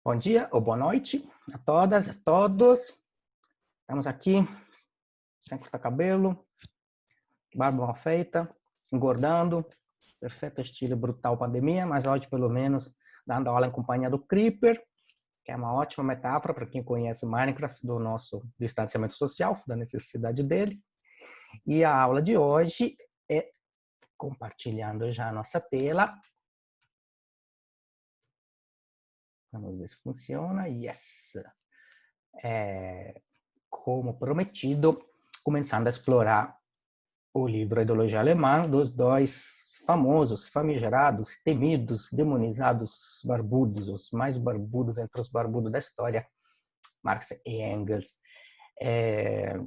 Bom dia ou boa noite a todas e a todos. Estamos aqui, sem cortar cabelo, barba mal feita, engordando, perfeito estilo brutal pandemia, mas hoje pelo menos dando aula em companhia do Creeper, que é uma ótima metáfora para quem conhece Minecraft do nosso distanciamento social, da necessidade dele. E a aula de hoje é compartilhando já a nossa tela. Vamos ver se funciona. Yes! Como prometido, começando a explorar o livro A Ideologia Alemã, dos dois famosos, famigerados, temidos, demonizados barbudos, os mais barbudos entre os barbudos da história, Marx e Engels. É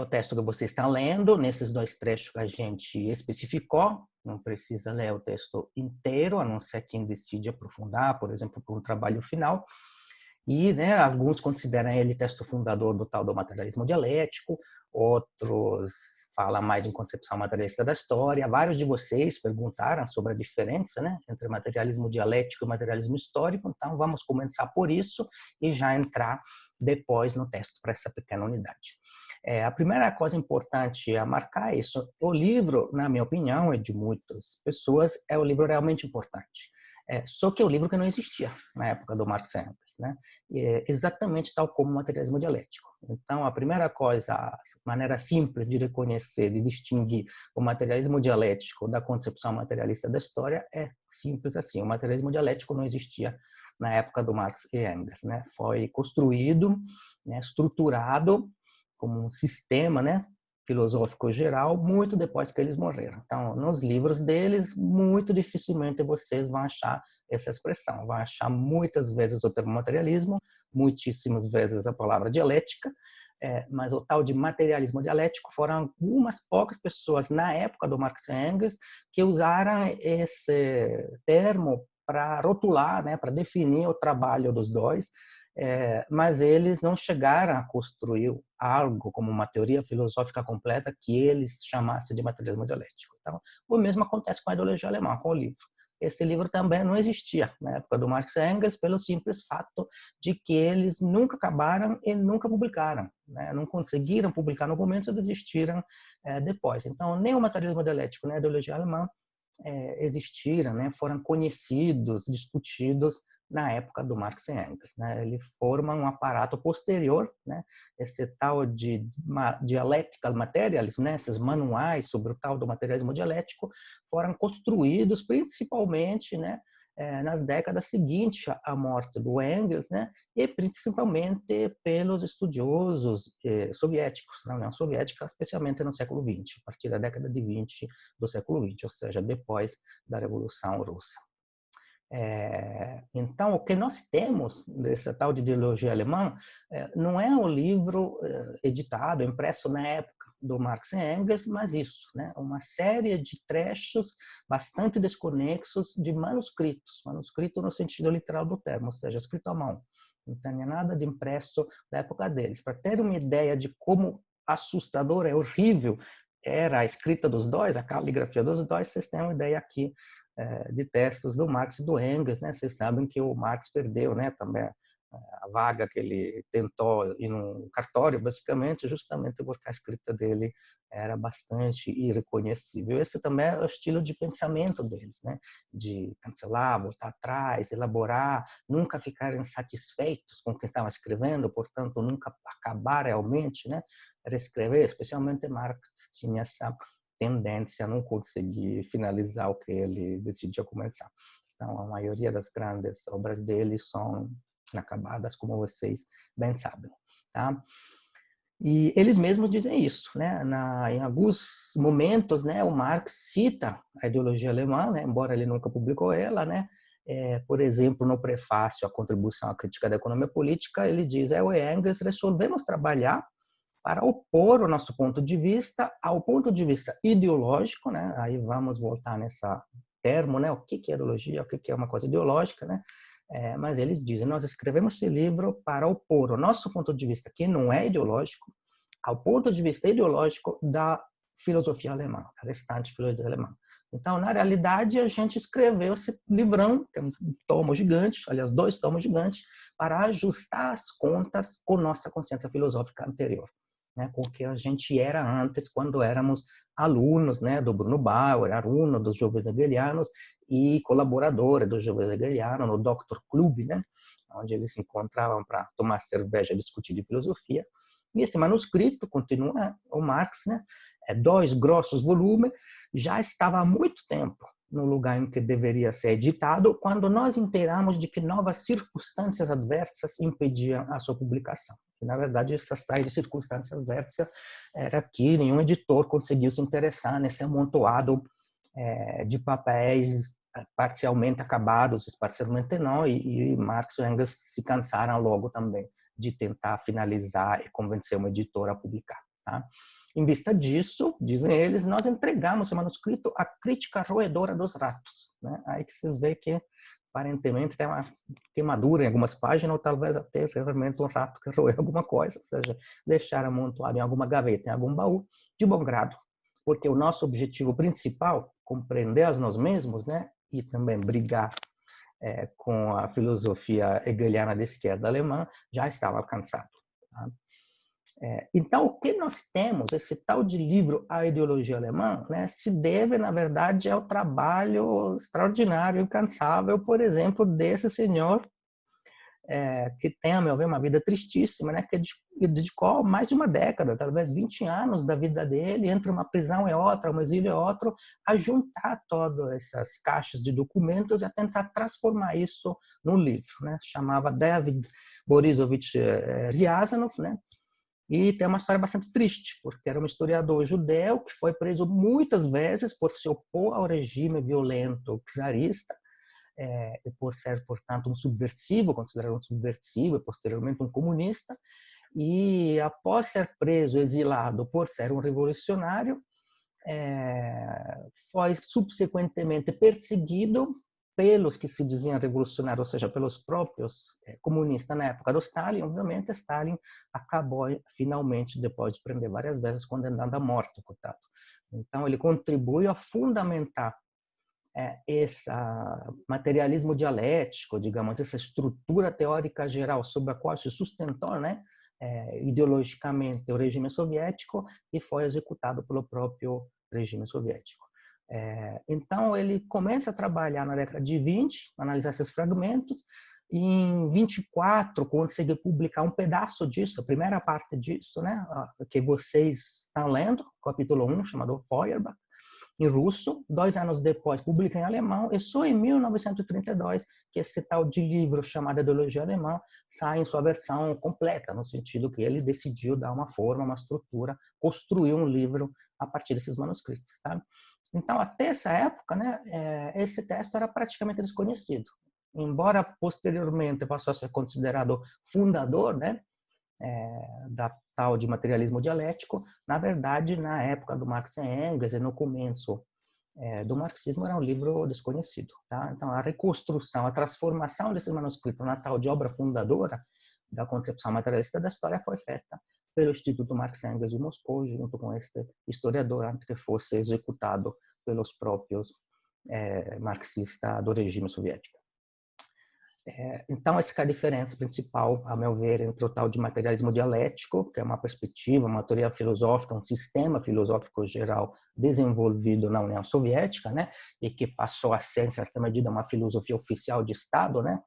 o texto que você está lendo, nesses dois trechos que a gente especificou, não precisa ler o texto inteiro, a não ser quem decide aprofundar, por exemplo, para um trabalho final. E alguns consideram ele texto fundador do tal do materialismo dialético, outros falam mais em concepção materialista da história. Vários de vocês perguntaram sobre a diferença entre materialismo dialético e materialismo histórico, então vamos começar por isso e já entrar depois no texto para essa pequena unidade. A primeira coisa importante a marcar é isso. O livro, na minha opinião e de muitas pessoas, é o livro realmente importante. Só que é o livro que não existia na época do Marx e Engels, exatamente tal como o materialismo dialético. Então, a primeira coisa, a maneira simples de reconhecer, de distinguir o materialismo dialético da concepção materialista da história é simples assim. O materialismo dialético não existia na época do Marx e Engels, Foi construído, estruturado como um sistema, filosófico geral, muito depois que eles morreram. Então, nos livros deles, muito dificilmente vocês vão achar essa expressão. Vão achar muitas vezes o termo materialismo, muitíssimas vezes a palavra dialética, mas o tal de materialismo dialético foram algumas poucas pessoas na época do Marx e Engels que usaram esse termo para rotular, para definir o trabalho dos dois, mas eles não chegaram a construir algo como uma teoria filosófica completa que eles chamassem de materialismo dialético. Então, o mesmo acontece com a ideologia alemã, com o livro. Esse livro também não existia na época do Marx e Engels pelo simples fato de que eles nunca acabaram e nunca publicaram. Não conseguiram publicar no momento e desistiram depois. Então, nem o materialismo dialético nem a ideologia alemã existiram, foram conhecidos, discutidos na época do Marx e Engels. Ele forma um aparato posterior, esse tal de dialectical materialism, esses manuais sobre o tal do materialismo dialético, foram construídos principalmente nas décadas seguintes à morte do Engels, e principalmente pelos estudiosos soviéticos, na União Soviética, especialmente no século XX, a partir da década de 20 do século XX, ou seja, depois da Revolução Russa. Então, o que nós temos dessa tal de ideologia alemã não é um livro editado, impresso na época do Marx e Engels, mas isso, uma série de trechos bastante desconexos de manuscritos, manuscrito no sentido literal do termo, ou seja, escrito à mão. Não tem nada de impresso da época deles. Para ter uma ideia de como assustadora e horrível era a escrita dos dois, a caligrafia dos dois, vocês têm uma ideia aqui de textos do Marx e do Engels, Vocês sabem que o Marx perdeu, também a vaga que ele tentou ir no cartório, basicamente, justamente porque a escrita dele era bastante irreconhecível. Esse também é o estilo de pensamento deles, De cancelar, voltar atrás, elaborar, nunca ficarem satisfeitos com o que estavam escrevendo, portanto, nunca acabar realmente, Reescrever, especialmente Marx tinha essa tendência a não conseguir finalizar o que ele decidiu começar. Então, a maioria das grandes obras dele são inacabadas, como vocês bem sabem. Tá? E eles mesmos dizem isso. Em alguns momentos, o Marx cita a ideologia alemã, embora ele nunca publicou ela, por exemplo, no prefácio à contribuição à crítica da economia política, ele diz: eu e Engels resolvemos trabalhar para opor o nosso ponto de vista ao ponto de vista ideológico, Aí vamos voltar nessa termo, O que é ideologia, o que é uma coisa ideológica, Mas eles dizem: nós escrevemos esse livro para opor o nosso ponto de vista, que não é ideológico, ao ponto de vista ideológico da filosofia alemã, da restante filosofia alemã. Então, na realidade, a gente escreveu esse livrão, que é um tomo gigante, aliás, 2 tomos gigantes, para ajustar as contas com nossa consciência filosófica anterior, né? Com o que a gente era antes, quando éramos alunos, né, do Bruno Bauer, aluno dos Jovens Hegelianos e colaborador dos Jovens Hegelianos no Dr. Club, né, onde eles se encontravam para tomar cerveja e discutir de filosofia. E esse manuscrito continua, o Marx, né, 2 grossos volumes, já estava há muito tempo no lugar em que deveria ser editado, quando nós inteiramos de que novas circunstâncias adversas impediam a sua publicação. E, na verdade, essa série de circunstâncias adversas era que nenhum editor conseguiu se interessar nesse amontoado de papéis parcialmente acabados, parcialmente não, e Marx e Engels se cansaram logo também de tentar finalizar e convencer uma editora a publicar. Tá? Em vista disso, dizem eles, nós entregamos o manuscrito à crítica roedora dos ratos. Né? Aí que vocês veem que, aparentemente, tem uma queimadura em algumas páginas, ou talvez até realmente um rato que roeu alguma coisa, ou seja, deixar amontoado em alguma gaveta, em algum baú, de bom grado. Porque o nosso objetivo principal, compreender a nós mesmos, né? E também brigar com a filosofia hegeliana da esquerda alemã, já estava alcançado. Tá? Então, o que nós temos, esse tal de livro A Ideologia Alemã, né, se deve, na verdade, ao trabalho extraordinário, incansável, por exemplo, desse senhor, que tem, a meu ver, uma vida tristíssima, né, que dedicou mais de uma década, talvez 20 anos da vida dele, entre uma prisão e outra, um exílio e outro, a juntar todas essas caixas de documentos e a tentar transformar isso num livro. Né? Chamava David Borisovich Ryazanov, né? E tem uma história bastante triste, porque era um historiador judeu que foi preso muitas vezes por se opor ao regime violento czarista, e por ser, portanto, um subversivo, considerado um subversivo e posteriormente um comunista, e após ser preso, exilado por ser um revolucionário, foi subsequentemente perseguido pelos que se diziam revolucionários, ou seja, pelos próprios comunistas na época do Stalin. Obviamente, Stalin acabou finalmente, depois de prender várias vezes, condenado à morte, coitado. Então, ele contribuiu a fundamentar esse materialismo dialético, digamos, essa estrutura teórica geral sobre a qual se sustentou, né, ideologicamente o regime soviético e foi executado pelo próprio regime soviético. Então, ele começa a trabalhar na década de 20, analisar esses fragmentos, e em 24 consegue publicar um pedaço disso, a primeira parte disso, né, que vocês estão lendo, capítulo 1, chamado Feuerbach, em russo. 2 anos depois, publica em alemão, e só em 1932 que esse tal de livro chamado Ideologia Alemã sai em sua versão completa, no sentido que ele decidiu dar uma forma, uma estrutura, construir um livro a partir desses manuscritos. Tá? Então, até essa época, né, esse texto era praticamente desconhecido. Embora posteriormente passou a ser considerado fundador, né, da tal de materialismo dialético, na verdade, na época do Marx e Engels e no começo do marxismo, era um livro desconhecido. Tá? Então, a reconstrução, a transformação desse manuscrito na tal de obra fundadora da concepção materialista da história foi feita pelo Instituto Marx e Engels de Moscou, junto com este historiador, antes que fosse executado pelos próprios marxistas do regime soviético. Então, essa é a diferença principal, a meu ver, entre o tal de materialismo dialético, que é uma perspectiva, uma teoria filosófica, um sistema filosófico geral desenvolvido na União Soviética, né, e que passou a ser, em certa medida, uma filosofia oficial de Estado, né,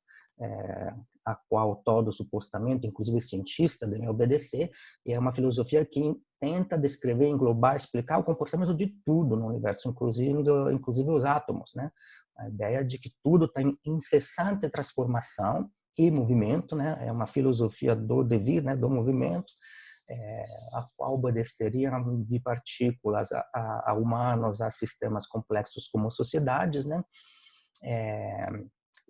a qual todos, supostamente, inclusive cientistas, devem obedecer, e é uma filosofia que tenta descrever, englobar, explicar o comportamento de tudo no universo, inclusive os átomos, né? A ideia de que tudo está em incessante transformação e movimento, né? É uma filosofia do devir, né? Do movimento, a qual obedeceria de partículas a humanos, a sistemas complexos como sociedades, né?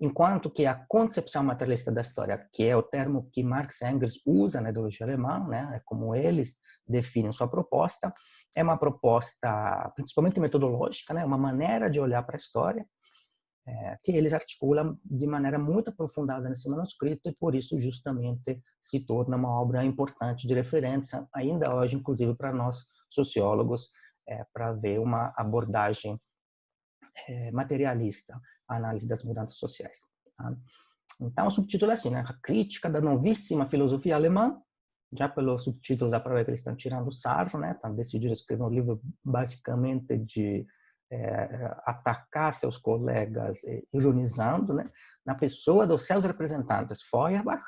Enquanto que a concepção materialista da história, que é o termo que Marx e Engels usam na ideologia alemã, né? É como eles definem sua proposta, é uma proposta principalmente metodológica, né? Uma maneira de olhar para a história, que eles articulam de maneira muito aprofundada nesse manuscrito e por isso justamente se torna uma obra importante de referência ainda hoje, inclusive para nós sociólogos, para ver uma abordagem materialista, a análise das mudanças sociais. Tá? Então, o subtítulo é assim, né? A crítica da novíssima filosofia alemã. Já pelo subtítulo dá para ver que eles estão tirando sarro, né? Estão decidindo escrever um livro basicamente de atacar seus colegas, ironizando, né? Na pessoa dos seus representantes, Feuerbach,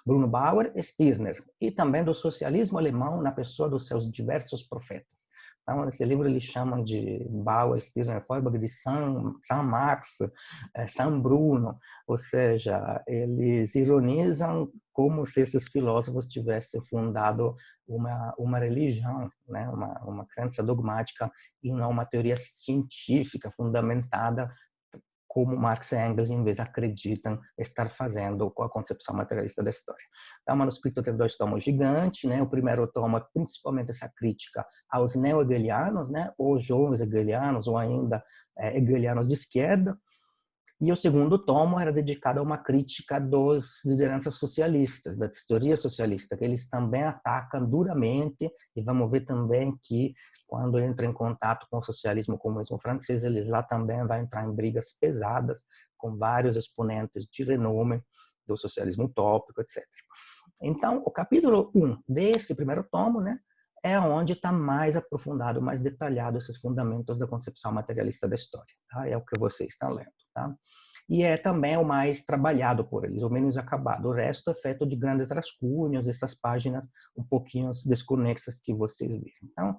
Bruno Bauer e Stirner, e também do socialismo alemão na pessoa dos seus diversos profetas. Então, nesse livro eles chamam de Bauer, Stirner, Feuerbach de San Max, San Bruno, ou seja, eles ironizam como se esses filósofos tivessem fundado uma religião, né? uma crença dogmática e não uma teoria científica fundamentada como Marx e Engels, em vez, acreditam estar fazendo com a concepção materialista da história. Então, o manuscrito tem 2 tomos gigantes, né? O primeiro tomo é principalmente essa crítica aos neo-hegelianos, né? Ou jovens hegelianos, ou ainda hegelianos de esquerda. E o segundo tomo era dedicado a uma crítica dos lideranças socialistas, da teoria socialista, que eles também atacam duramente, e vamos ver também que quando entra em contato com o socialismo, comunismo francês, eles lá também vão entrar em brigas pesadas com vários exponentes de renome do socialismo utópico, etc. Então, o capítulo 1 desse primeiro tomo, né, é onde está mais aprofundado, mais detalhado esses fundamentos da concepção materialista da história. Tá? É o que vocês estão lendo. Tá? E é também o mais trabalhado por eles, o menos acabado. O resto é feito de grandes rascunhos, essas páginas um pouquinho desconexas que vocês viram. Então,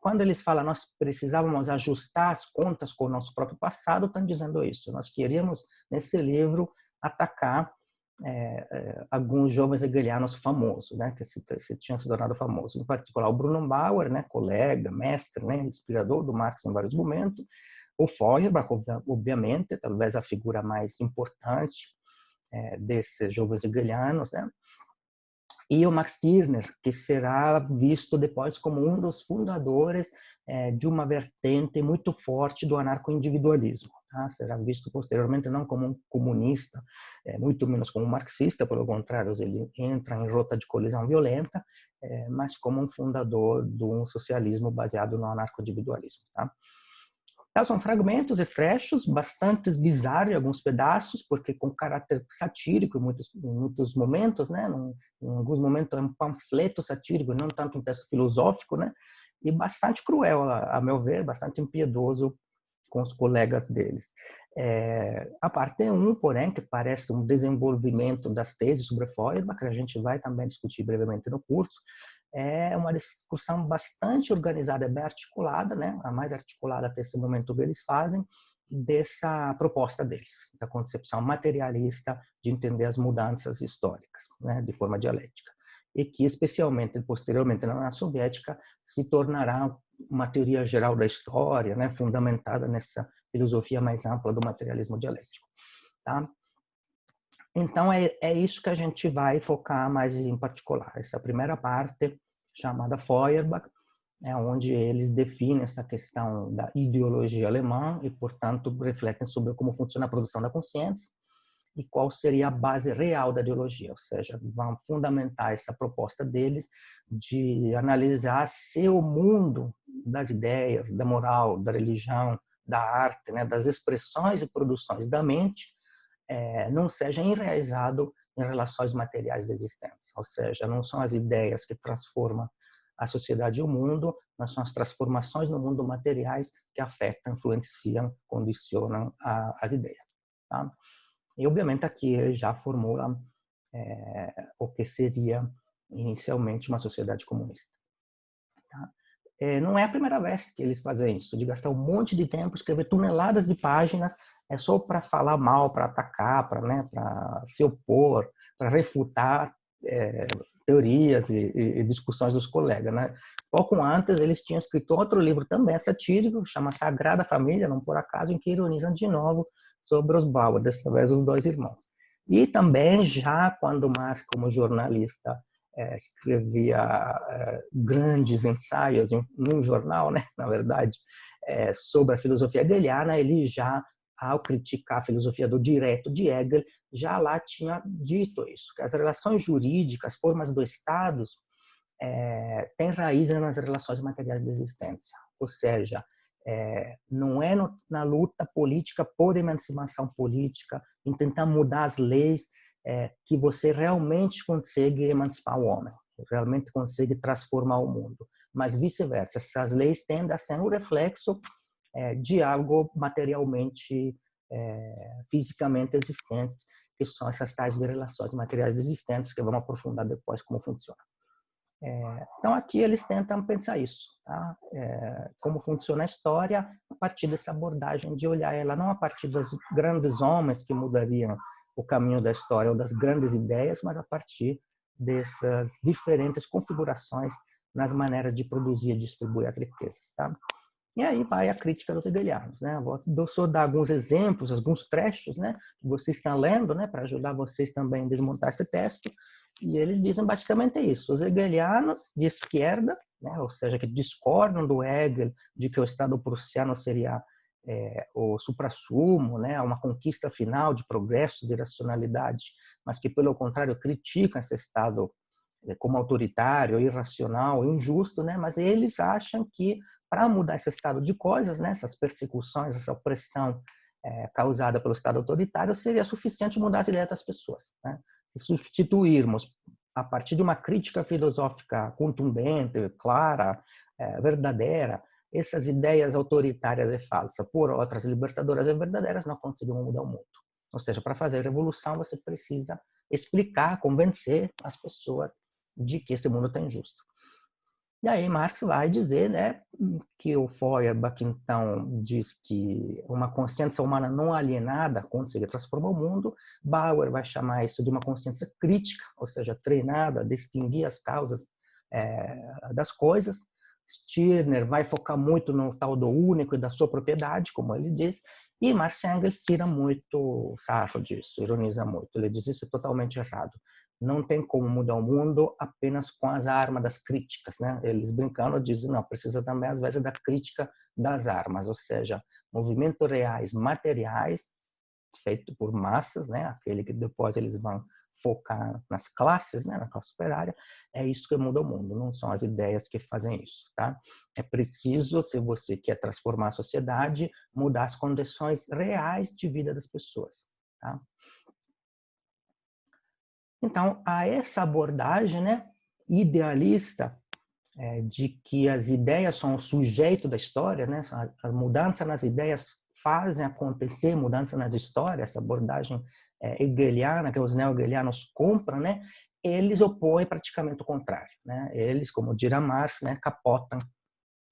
quando eles falam nós precisávamos ajustar as contas com o nosso próprio passado, estão dizendo isso. Nós queríamos, nesse livro, atacar alguns jovens hegelianos famosos, né, que se tinham se tornado famosos. Em particular, o Bruno Bauer, né, colega, mestre, né, inspirador do Marx em vários momentos. O Feuerbach, obviamente, talvez a figura mais importante desses jovens hegelianos, né? E o Max Stirner, que será visto depois como um dos fundadores de uma vertente muito forte do anarco-individualismo. Tá? Será visto posteriormente não como um comunista, muito menos como um marxista, pelo contrário, ele entra em rota de colisão violenta, mas como um fundador de um socialismo baseado no anarco-individualismo. Tá? Então, são fragmentos e trechos bastante bizarros em alguns pedaços, porque com caráter satírico em muitos momentos, né? Em alguns momentos é um panfleto satírico, não tanto um texto filosófico, né? E bastante cruel, a meu ver, bastante impiedoso com os colegas deles. A parte 1, porém, que parece um desenvolvimento das teses sobre Feuerbach, que a gente vai também discutir brevemente no curso, é uma discussão bastante organizada, bem articulada, né? A mais articulada até esse momento que eles fazem, dessa proposta deles, da concepção materialista de entender as mudanças históricas, né? De forma dialética. E que, especialmente, posteriormente, na União Soviética, se tornará uma teoria geral da história, né? Fundamentada nessa filosofia mais ampla do materialismo dialético. Tá? Então, é isso que a gente vai focar mais em particular. Essa primeira parte, chamada Feuerbach, é onde eles definem essa questão da ideologia alemã e, portanto, refletem sobre como funciona a produção da consciência e qual seria a base real da ideologia, ou seja, vão fundamentar essa proposta deles de analisar se o mundo das ideias, da moral, da religião, da arte, né, das expressões e produções da mente, não seja enraizado em relações materiais da existência, ou seja, não são as ideias que transformam a sociedade e o mundo, mas são as transformações no mundo materiais que afetam, influenciam, condicionam as ideias. Tá? E, obviamente, aqui ele já formula o que seria inicialmente uma sociedade comunista. Tá? Não é a primeira vez que eles fazem isso, de gastar um monte de tempo, escrever toneladas de páginas, só para falar mal, para atacar, para se opor, para refutar teorias e discussões dos colegas. Né? Pouco antes, eles tinham escrito outro livro também satírico, chama Sagrada Família, não por acaso, em que ironizam de novo sobre os Bauer, dessa vez os 2 irmãos. E também, já quando Marx, como jornalista, escrevia grandes ensaios num jornal, né, na verdade, sobre a filosofia hegeliana, ele já, ao criticar a filosofia do direto de Hegel, já lá tinha dito isso, que as relações jurídicas, as formas do Estado, têm raiz nas relações materiais da existência. Ou seja, Não é na luta política por emancipação política, em tentar mudar as leis, que você realmente consegue emancipar o homem, realmente consegue transformar o mundo. Mas vice-versa, essas leis tendem a ser um reflexo de algo materialmente, fisicamente existente, que são essas tais de relações materiais existentes, que vamos aprofundar depois como funciona. Então, aqui eles tentam pensar isso, tá? Como funciona a história a partir dessa abordagem de olhar ela não a partir dos grandes homens que mudariam o caminho da história ou das grandes ideias, mas a partir dessas diferentes configurações nas maneiras de produzir e distribuir as riquezas, tá? E aí vai a crítica dos hegelianos, né? Vou só dar alguns exemplos, alguns trechos, né, que vocês estão lendo, né, para ajudar vocês também a desmontar esse texto. E eles dizem basicamente isso. Os hegelianos de esquerda, né, ou seja, que discordam do Hegel de que o Estado prussiano seria o suprassumo, né, uma conquista final de progresso, de racionalidade, mas que, pelo contrário, criticam esse Estado como autoritário, irracional, injusto, né, mas eles acham que para mudar esse estado de coisas, né, essas persecuções, essa opressão causada pelo Estado autoritário, seria suficiente mudar as ideias das pessoas, né? Se substituirmos, a partir de uma crítica filosófica contundente, clara, verdadeira, essas ideias autoritárias e falsas por outras libertadoras e verdadeiras, não conseguimos mudar o mundo. Ou seja, para fazer revolução, você precisa explicar, convencer as pessoas de que esse mundo está injusto. E aí Marx vai dizer, né, que o Feuerbach, então, diz que uma consciência humana não alienada consegue transformar o mundo. Bauer vai chamar isso de uma consciência crítica, ou seja, treinada a distinguir as causas das coisas. Stirner vai focar muito no tal do único e da sua propriedade, como ele diz, e Marx Engels tira muito sarro disso, ironiza muito. Ele diz isso é totalmente errado. Não tem como mudar o mundo apenas com as armas das críticas, né? Eles brincando dizem, não, precisa também às vezes da crítica das armas, ou seja, movimentos reais, materiais, feito por massas, né? Aquele que depois eles vão focar nas classes, né? Na classe operária, é isso que muda o mundo, não são as ideias que fazem isso, tá? É preciso, se você quer transformar a sociedade, mudar as condições reais de vida das pessoas, tá? Então, a essa abordagem, né, idealista, de que as ideias são o sujeito da história, né, a mudança nas ideias fazem acontecer mudança nas histórias, essa abordagem hegeliana, que os neo-hegelianos compram, né, eles opõem praticamente o contrário, né? Eles, como dirá Marx, né, capotam,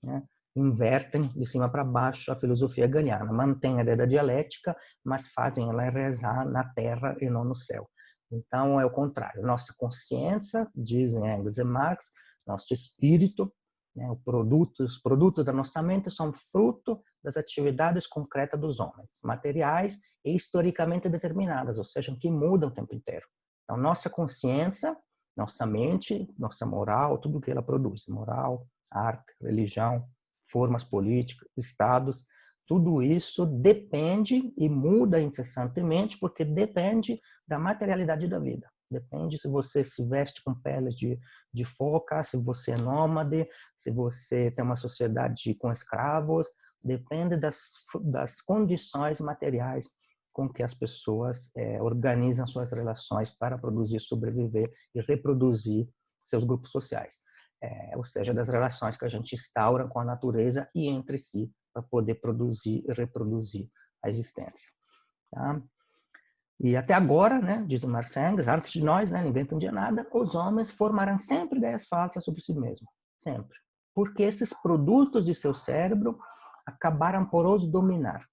né, invertem de cima para baixo a filosofia hegeliana, mantêm a ideia da dialética, mas fazem ela rezar na terra e não no céu. Então, é o contrário. Nossa consciência, dizem Engels e Marx, nosso espírito, né, os produtos da nossa mente são fruto das atividades concretas dos homens, materiais e historicamente determinadas, ou seja, que mudam o tempo inteiro. Então, nossa consciência, nossa mente, nossa moral, tudo que ela produz, moral, arte, religião, formas políticas, estados, tudo isso depende e muda incessantemente porque depende da materialidade da vida. Depende se você se veste com peles de foca, se você é nômade, se você tem uma sociedade com escravos. Depende das condições materiais com que as pessoas organizam suas relações para produzir, sobreviver e reproduzir seus grupos sociais. Ou seja, das relações que a gente instaura com a natureza e entre si, para poder produzir e reproduzir a existência. Tá? E até agora, né, diz o Marx Engels, antes de nós, né, ninguém entendia nada, os homens formarão sempre ideias falsas sobre si mesmos, sempre. Porque esses produtos de seu cérebro acabaram por os dominar.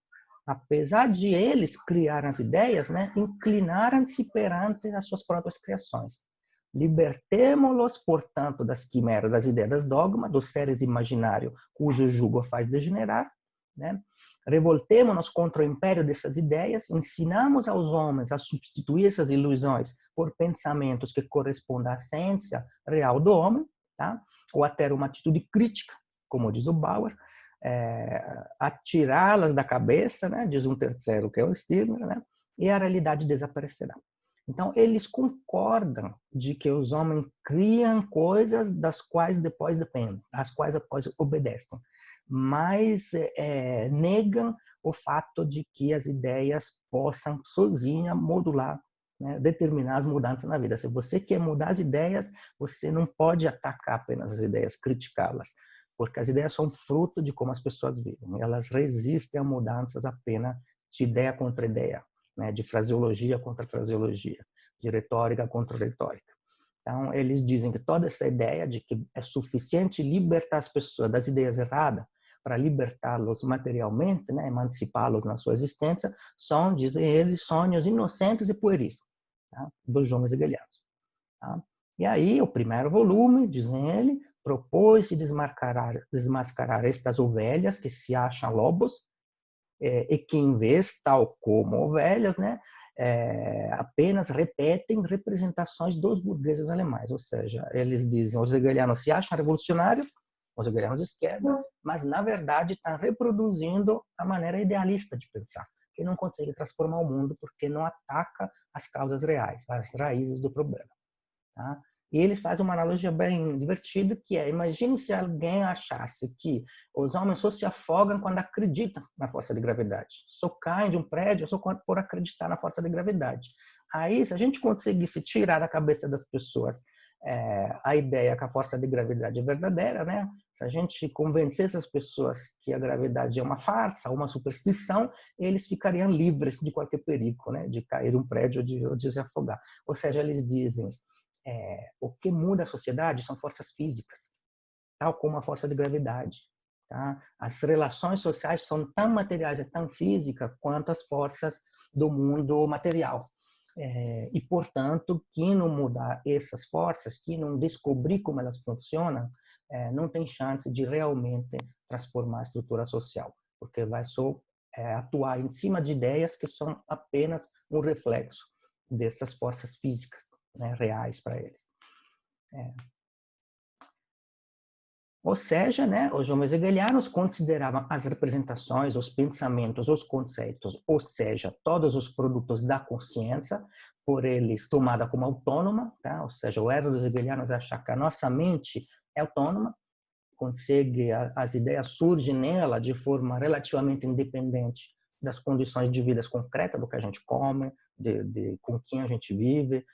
Apesar de eles criar as ideias, né, inclinaram-se perante as suas próprias criações. Libertemo-los, portanto, das quimeras, das ideias, das dogmas, dos seres imaginários cujo jugo faz degenerar, né? Revoltemo-nos contra o império dessas ideias, ensinamos aos homens a substituir essas ilusões por pensamentos que correspondam à essência real do homem, tá? Ou a ter uma atitude crítica, como diz o Bauer, atirá-las da cabeça, né? Diz um terceiro, que é o Stirner, né? E a realidade desaparecerá. Então, eles concordam de que os homens criam coisas das quais depois dependem, às quais depois obedecem. mas negam o fato de que as ideias possam sozinhas modular, né, determinar as mudanças na vida. Se você quer mudar as ideias, você não pode atacar apenas as ideias, criticá-las, porque as ideias são fruto de como as pessoas vivem. Elas resistem a mudanças apenas de ideia contra ideia, né, de fraseologia contra fraseologia, de retórica contra retórica. Então, eles dizem que toda essa ideia de que é suficiente libertar as pessoas das ideias erradas para libertá-los materialmente, né, emancipá-los na sua existência, são, dizem eles, sonhos inocentes e pueris, tá? Dos João hegelianos. Tá? E aí, o primeiro volume, dizem ele, propôs-se desmascarar estas ovelhas que se acham lobos e que, em vez, tal como ovelhas, né, apenas repetem representações dos burgueses alemães. Ou seja, eles dizem, os hegelianos se acham revolucionários, os hegelianos de esquerda, mas, na verdade, estão reproduzindo a maneira idealista de pensar, que não consegue transformar o mundo porque não ataca as causas reais, as raízes do problema. Tá? E eles fazem uma analogia bem divertida, que é, imagine se alguém achasse que os homens só se afogam quando acreditam na força de gravidade. Só caem de um prédio só por acreditar na força de gravidade. Aí, se a gente conseguisse tirar da cabeça das pessoas a ideia que a força de gravidade é verdadeira, né? Se a gente convencesse as pessoas que a gravidade é uma farsa, uma superstição, eles ficariam livres de qualquer perigo, né? De cair de um prédio ou de se afogar. Ou seja, eles dizem, o que muda a sociedade são forças físicas, tal como a força de gravidade. Tá? As relações sociais são tão materiais e tão físicas quanto as forças do mundo material. E, portanto, quem não mudar essas forças, quem não descobrir como elas funcionam, não tem chance de realmente transformar a estrutura social, porque vai só atuar em cima de ideias que são apenas um reflexo dessas forças físicas, né, reais para eles. Ou seja, né, os homens hegelianos consideravam as representações, os pensamentos, os conceitos, ou seja, todos os produtos da consciência, por eles tomada como autônoma, tá? Ou seja, o erro dos hegelianos é achar que a nossa mente é autônoma, consegue, as ideias surgem nela de forma relativamente independente das condições de vida concretas, do que a gente come, com quem a gente vive,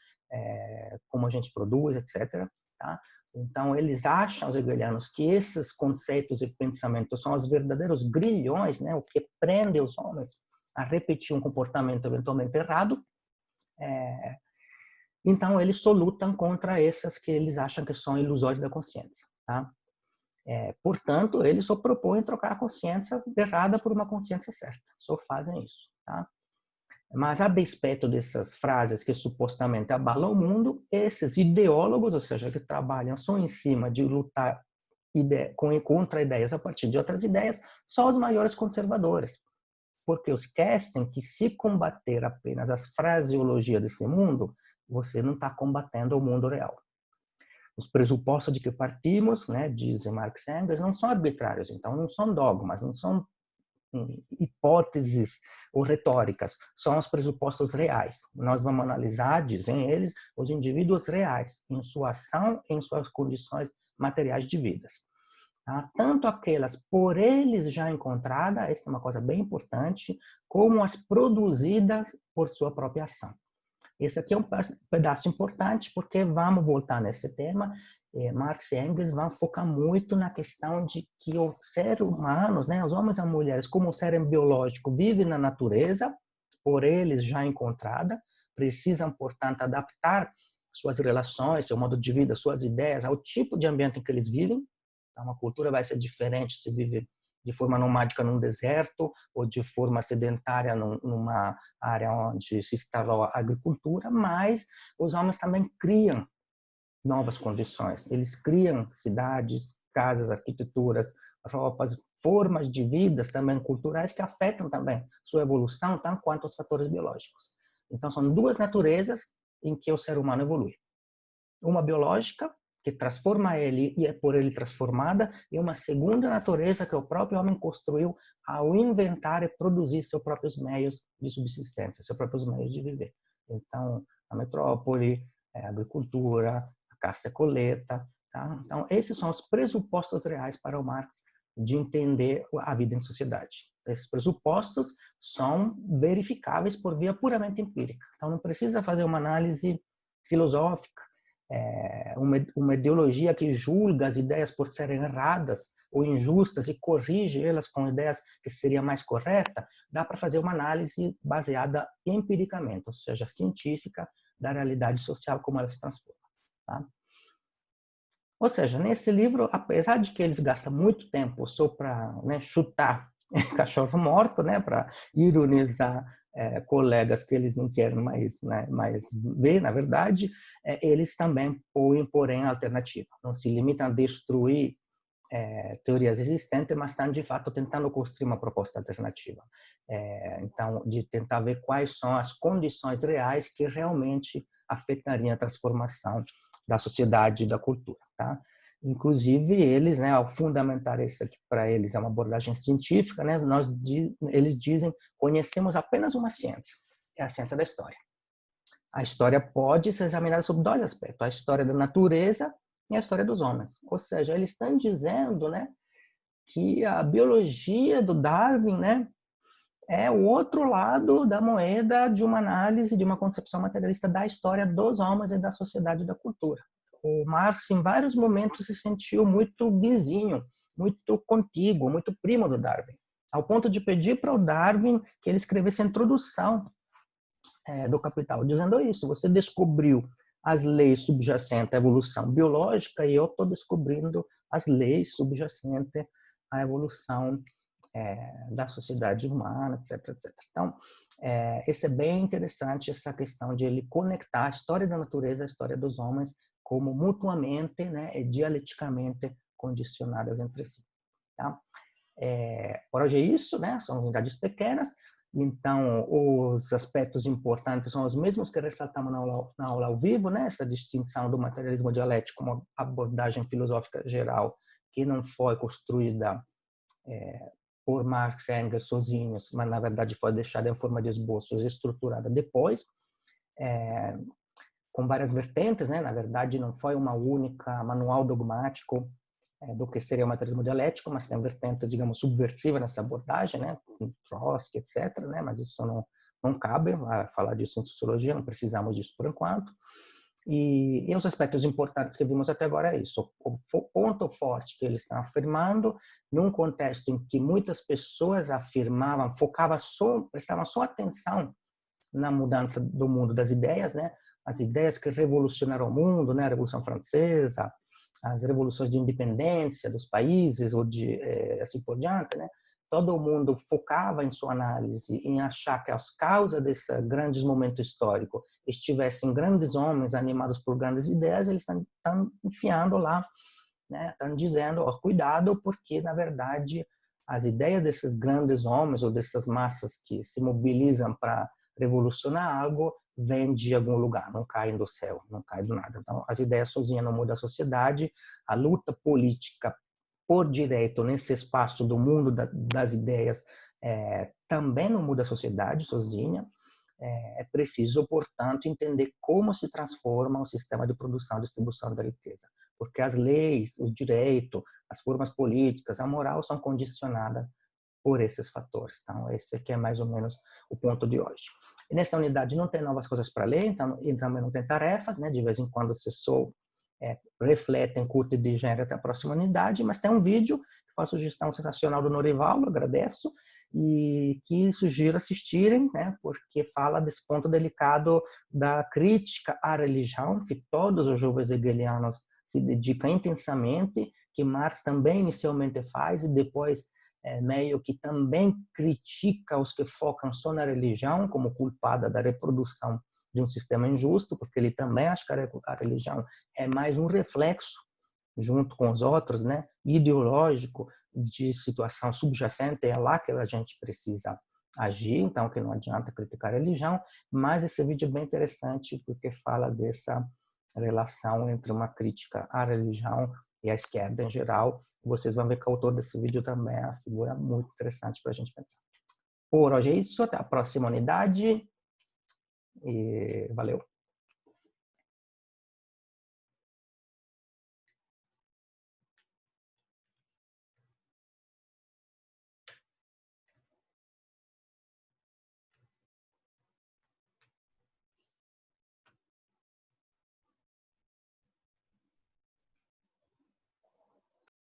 como a gente produz, etc. Tá? Então, eles acham, os hegelianos, que esses conceitos e pensamentos são os verdadeiros grilhões, né, o que prende os homens a repetir um comportamento eventualmente errado. Então, eles só lutam contra essas que eles acham que são ilusões da consciência. Tá? Portanto, eles só propõem trocar a consciência errada por uma consciência certa. Só fazem isso. Tá? Mas, a despeito dessas frases que supostamente abalam o mundo, esses ideólogos, ou seja, que trabalham só em cima de lutar contra ideias a partir de outras ideias, são os maiores conservadores. Porque esquecem que, se combater apenas as fraseologias desse mundo, você não está combatendo o mundo real. Os pressupostos de que partimos, né, dizem Marx e Engels, não são arbitrários, então não são dogmas, não são hipóteses ou retóricas, são os pressupostos reais. Nós vamos analisar, dizem eles, os indivíduos reais, em sua ação e em suas condições materiais de vida. Tá? Tanto aquelas por eles já encontradas, essa é uma coisa bem importante, como as produzidas por sua própria ação. Esse aqui é um pedaço importante, porque vamos voltar nesse tema. Marx e Engels vão focar muito na questão de que os seres humanos, né, os homens e as mulheres, como ser biológico, vivem na natureza, por eles já encontrada, precisam, portanto, adaptar suas relações, seu modo de vida, suas ideias ao tipo de ambiente em que eles vivem. Então, uma cultura vai ser diferente se vive de forma nomádica num deserto ou de forma sedentária numa área onde se instalou a agricultura, mas os homens também criam novas condições. Eles criam cidades, casas, arquiteturas, roupas, formas de vidas também culturais que afetam também sua evolução, tanto quanto os fatores biológicos. Então, são duas naturezas em que o ser humano evolui. Uma biológica, que transforma ele e é por ele transformada, e uma segunda natureza que o próprio homem construiu ao inventar e produzir seus próprios meios de subsistência, seus próprios meios de viver. Então, a metrópole, a agricultura, a caça e coleta. Tá? Então, esses são os pressupostos reais para o Marx de entender a vida em sociedade. Esses pressupostos são verificáveis por via puramente empírica. Então, não precisa fazer uma análise filosófica, uma ideologia que julga as ideias por serem erradas ou injustas e corrige elas com ideias que seria mais correta. Dá para fazer uma análise baseada empiricamente, ou seja, científica, da realidade social, como ela se transforma. Tá? Ou seja, nesse livro, apesar de que eles gastam muito tempo só para, né, chutar cachorro morto, né, para ironizar colegas que eles não querem mais, né, mais ver, na verdade, eles também põem, porém, alternativa. Não se limitam a destruir teorias existentes, mas estão, de fato, tentando construir uma proposta alternativa. Então, de tentar ver quais são as condições reais que realmente afetariam a transformação da sociedade e da cultura. Tá? Inclusive, eles, né, ao fundamentar isso aqui para eles, é uma abordagem científica, né, eles dizem, conhecemos apenas uma ciência, é a ciência da história. A história pode ser examinada sob dois aspectos, a história da natureza e a história dos homens. Ou seja, eles estão dizendo, né, que a biologia do Darwin, né, é o outro lado da moeda de uma análise, de uma concepção materialista da história dos homens e da sociedade e da cultura. O Marx, em vários momentos, se sentiu muito vizinho, muito contíguo, muito primo do Darwin, ao ponto de pedir para o Darwin que ele escrevesse a introdução do Capital, dizendo isso: você descobriu as leis subjacentes à evolução biológica e eu estou descobrindo as leis subjacentes à evolução da sociedade humana, etc, etc. Então, esse é bem interessante, essa questão de ele conectar a história da natureza à história dos homens como mutuamente, né, e dialeticamente condicionadas entre si. Tá? Por hoje é isso, né? São unidades pequenas, então os aspectos importantes são os mesmos que ressaltamos na aula ao vivo, né? Essa distinção do materialismo dialético como abordagem filosófica geral que não foi construída por Marx e Engels sozinhos, mas na verdade foi deixada em forma de esboços e estruturada depois, com várias vertentes, né? Na verdade não foi uma única manual dogmático do que seria o materialismo dialético, mas tem vertente, digamos, subversiva nessa abordagem, né? Trotsky, etc., né? Mas isso não cabe a falar disso em sociologia, não precisamos disso por enquanto. E os aspectos importantes que vimos até agora é isso. O ponto forte que eles estão afirmando, num contexto em que muitas pessoas afirmavam, prestavam só atenção na mudança do mundo das ideias, né? As ideias que revolucionaram o mundo, né? A Revolução Francesa, as revoluções de independência dos países, ou de assim por diante, né? Todo mundo focava em sua análise em achar que as causas desse grande momento histórico estivessem grandes homens animados por grandes ideias, eles estão enfiando lá, né? Estão dizendo, ó, cuidado, porque na verdade as ideias desses grandes homens ou dessas massas que se mobilizam para revolucionar algo vêm de algum lugar, não caem do céu, não caem do nada. Então, as ideias sozinhas não mudam a sociedade, a luta política por direito nesse espaço do mundo das ideias também não muda a sociedade sozinha. É preciso, portanto, entender como se transforma o sistema de produção e distribuição da riqueza, porque as leis, os direitos, as formas políticas, a moral são condicionadas por esses fatores. Então, esse aqui é mais ou menos o ponto de hoje. E nessa unidade não tem novas coisas para ler, então também não tem tarefas, né? De vez em quando você só refletem, curte e digere até a próxima unidade, mas tem um vídeo que faz sugestão sensacional do Norivaldo, agradeço, e que sugiro assistirem, né? Porque fala desse ponto delicado da crítica à religião, que todos os jovens hegelianos se dedicam intensamente, que Marx também inicialmente faz e depois meio que também critica os que focam só na religião como culpada da reprodução de um sistema injusto, porque ele também acha que a religião é mais um reflexo, junto com os outros, né, ideológico de situação subjacente, é lá que a gente precisa agir, então que não adianta criticar a religião, mas esse vídeo é bem interessante porque fala dessa relação entre uma crítica à religião e à esquerda em geral. Vocês vão ver que o autor desse vídeo também é uma figura muito interessante para a gente pensar. Por hoje é isso, até a próxima unidade e valeu!